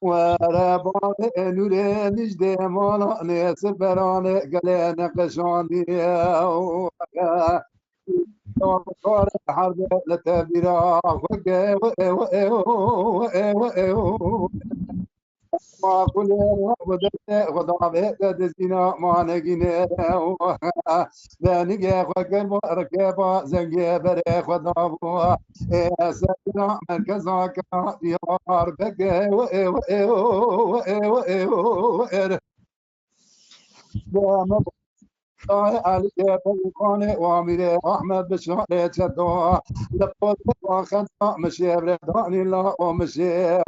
وربان نور نجد مالا نسر بران قل نقشاندی کار حرب لتبیرا ما كل ودت وضعت دزينا ما نجينا ذنيك خكر ركبا زنجي بري خضابوا سكنا مركزك ديار بك علي بيقان وامير احمد بشار تدوا لقد واخد مشي برداني لا ومشي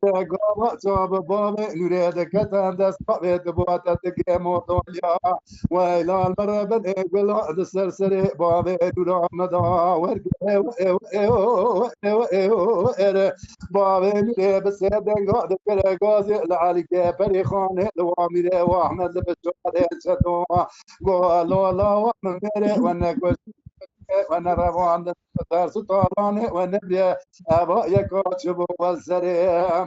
قامت بابا نريد كتاب دستقبت بواتت كموتوليا وإلى المرة بالإقبال السرسري بابا دورا مدى بابا نريد بسيدن قاد كرقازي لعليك بريخاني لواميري وأحمد بشاري شدوا قالوا لا ومن غيري وانك وانا روان دار سطالاني ونبيا ابا يكاتب والسريع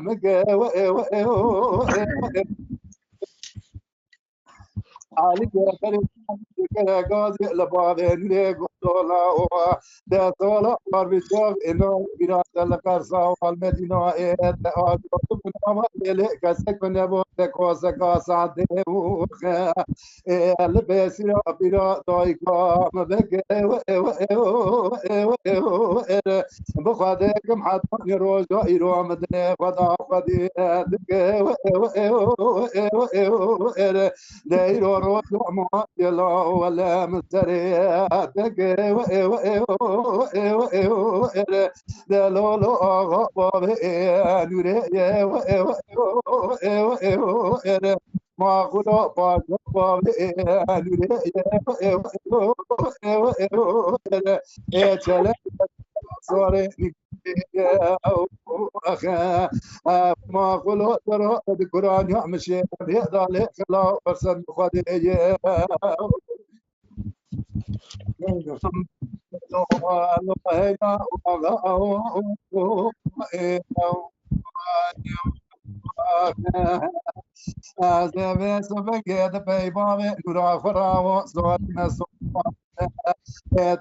عليك فريق غازي لبابين ليقول لا ده طلع باربيتوف انه بيرات القرصه والمدينه اجوب نعم لك سكن ابو كوسا كاسا ديو لبسي بيرات دايكا مبك بخدكم حتى يروجا يرو مدني فدا فدي دايرو روح ما يلا ولا مستريح دلولو غبابي نوري ما خدا باش بابي نوري چلا صاري أخا ما خلو ترى القرآن يمشي بهذا الخلا فرسان خديه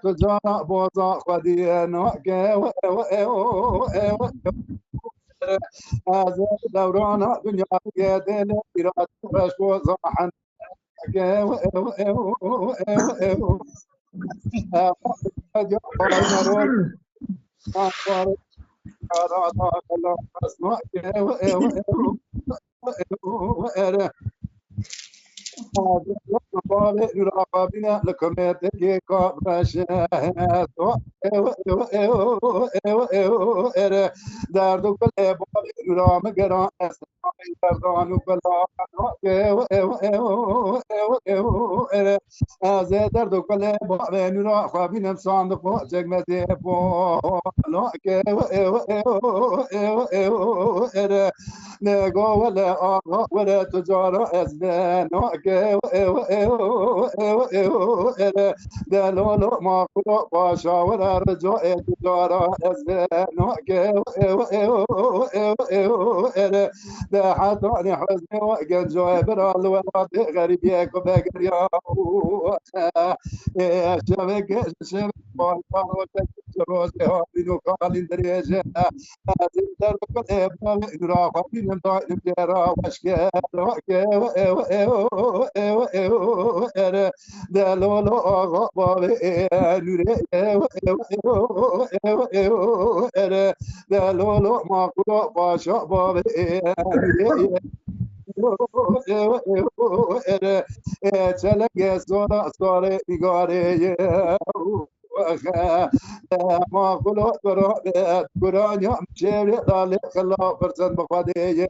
تجارة بوزا خدينا هذا دورانا دنيا قيادنا إرادة رش بوزا حن يراقبنا لكم دقيقة بشهادة دردو كل باب يرام قران دردانو بلا از دردو كل باب يراقبنا صندوق جگمزي بو نگاه ولا آقا ولا تجارة أزمان دلولو ما قلو باشا ولا رجاء تجارة أزمان ده حتى حزني وقت جابر الولاد غريب ياكو بقريا شبك شبك بالبار وتجروزي هابينو قالين دريجة تقدر كل راقبين دائم جرا وشكا دلولو غباب نوري دلولو ماكو باشا باب چلنگ سونا سواره نگاره ما قلو قرآن يوم شيري ضالي خلا فرسن بخدي